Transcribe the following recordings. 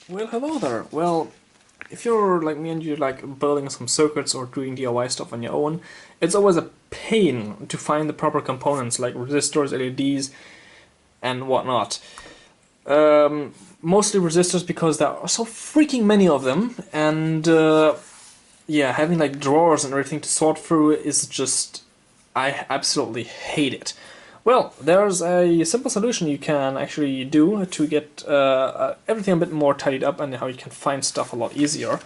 Well, hello there. Well, if you're like me and you like building some circuits or doing DIY stuff on your own, it's always a pain to find the proper components like resistors, LEDs, and whatnot. Mostly resistors because there are so freaking many of them, and yeah, having like drawers and everything to sort through is just... I absolutely hate it. Well, there's a simple solution you can actually do to get everything a bit more tidied up and how you can find stuff a lot easier,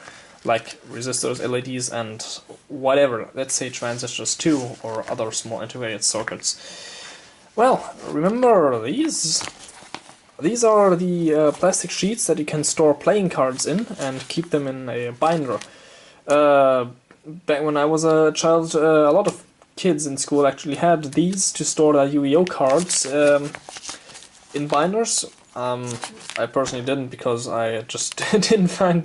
like resistors, LEDs, and whatever, let's say transistors too, or other small integrated circuits. Well, remember these? These are the plastic sheets that you can store playing cards in and keep them in a binder. Back when I was a child, a lot of kids in school actually had these to store their Yu-Gi-Oh cards in binders. I personally didn't because I just didn't find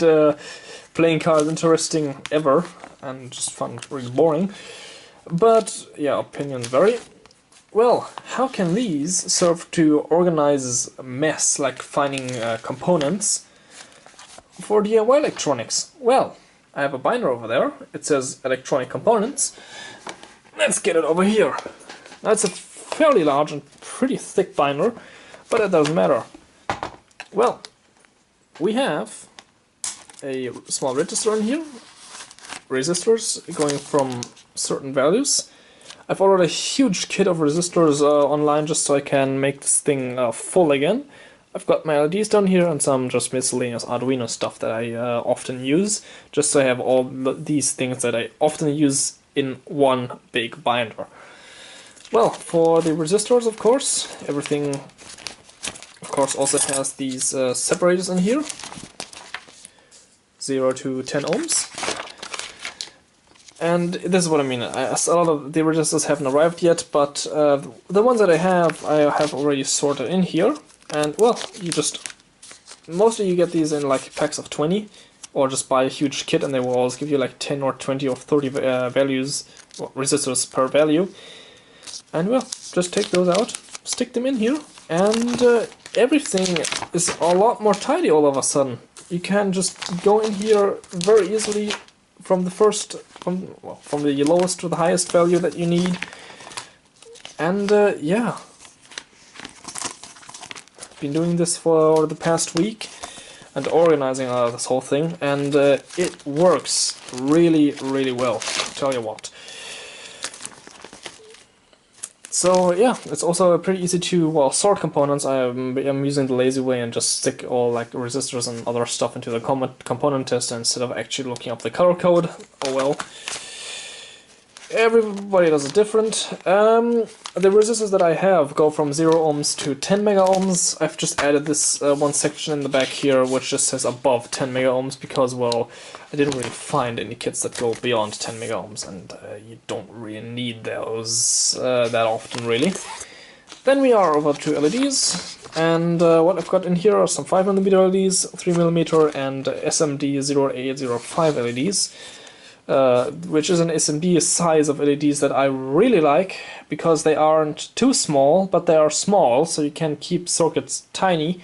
playing cards interesting ever and just found it really boring. But yeah, opinions vary. Well, how can these serve to organize a mess like finding components for DIY electronics? Well, I have a binder over there. It says electronic components. Let's get it over here. That's a fairly large and pretty thick binder, but it doesn't matter. Well, we have a small register in here, resistors going from certain values. I've ordered a huge kit of resistors online just so I can make this thing full again. I've got my LEDs down here and some just miscellaneous Arduino stuff that I often use, just so I have all these things that I often use in one big binder. Well, for the resistors, of course, everything of course also has these separators in here, 0 to 10 ohms. And this is what I mean. A lot of the resistors haven't arrived yet, but the ones that I have already sorted in here. And well, mostly you get these in like packs of 20, or just buy a huge kit and they will always give you like 10 or 20 or 30 values, well, resistors per value. And well, just take those out, stick them in here, and everything is a lot more tidy all of a sudden. You can just go in here very easily from the from the lowest to the highest value that you need. And yeah, been doing this for the past week and organizing this whole thing, and it works really, really well, I'll tell you what. So yeah, it's also pretty easy to sort components. I'm using the lazy way and just stick all like resistors and other stuff into the component test instead of actually looking up the color code. Oh well. Everybody does it different. The resistors that I have go from 0 ohms to 10 mega ohms. I've just added this one section in the back here which just says above 10 mega ohms because, well, I didn't really find any kits that go beyond 10 mega ohms, and you don't really need those that often, really. Then we are over to LEDs, and what I've got in here are some 5mm LEDs, 3mm, and SMD 0805 LEDs. Which is an SMD size of LEDs that I really like, because they aren't too small, but they are small, so you can keep circuits tiny,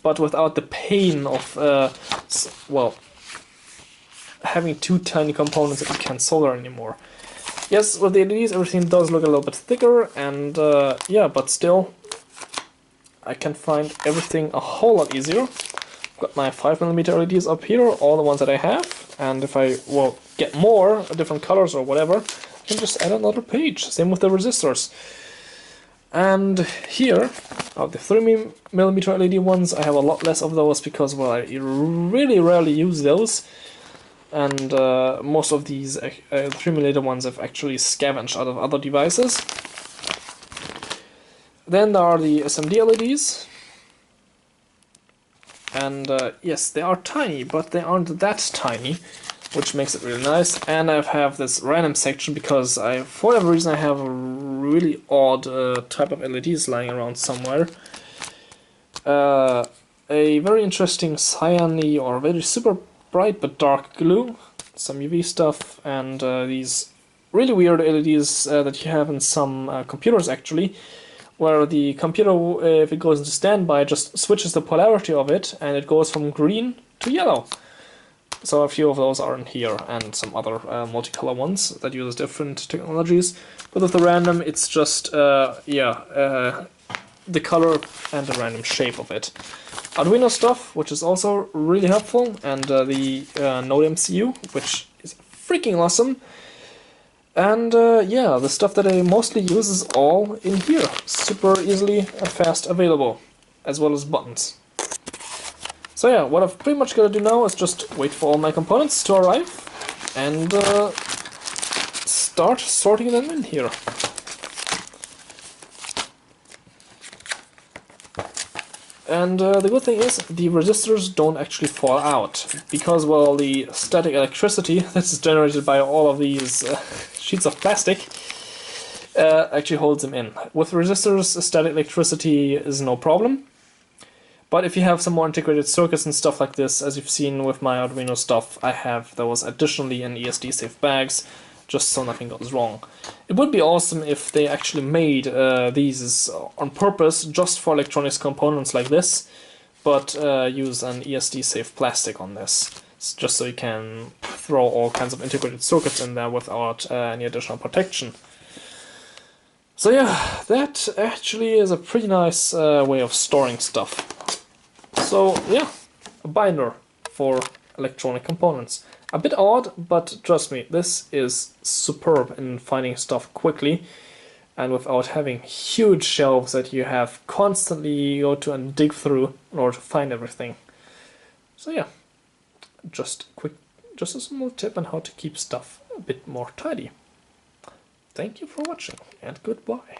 but without the pain of, well, having too tiny components that you can't solder anymore. Yes, with the LEDs everything does look a little bit thicker, and yeah, but still, I can find everything a whole lot easier. I've got my 5mm LEDs up here, all the ones that I have, and if I, well, get more, different colors or whatever, I can just add another page. Same with the resistors. And here, of the 3mm LED ones, I have a lot less of those because, well, I really rarely use those. And most of these 3mm ones I've actually scavenged out of other devices. Then there are the SMD LEDs. And yes, they are tiny, but they aren't that tiny, which makes it really nice. And I have this random section because for whatever reason, I have a really odd type of LEDs lying around somewhere. A very interesting cyany or very super bright but dark glue, some UV stuff, and these really weird LEDs that you have in some computers actually, where the computer, if it goes into standby, just switches the polarity of it, and it goes from green to yellow. So a few of those are in here, and some other multicolor ones that use different technologies. But with the random, it's just the color and the random shape of it. Arduino stuff, which is also really helpful, and the Node MCU, which is freaking awesome. And yeah, the stuff that I mostly use is all in here. Super easily and fast available, as well as buttons. So yeah, what I've pretty much got to do now is just wait for all my components to arrive and start sorting them in here. And the good thing is, the resistors don't actually fall out, because, well, the static electricity that's generated by all of these sheets of plastic actually holds them in. With resistors, static electricity is no problem. But if you have some more integrated circuits and stuff like this, as you've seen with my Arduino stuff, I have those additionally in ESD-safe bags, just so nothing goes wrong. It would be awesome if they actually made these on purpose just for electronics components like this, but use an ESD-safe plastic on this, just so you can throw all kinds of integrated circuits in there without any additional protection. So yeah, that actually is a pretty nice way of storing stuff. So yeah, a binder for electronic components. A bit odd, but trust me, this is superb in finding stuff quickly and without having huge shelves that you have constantly go to and dig through in order to find everything. So yeah, just a small tip on how to keep stuff a bit more tidy. Thank you for watching, and goodbye.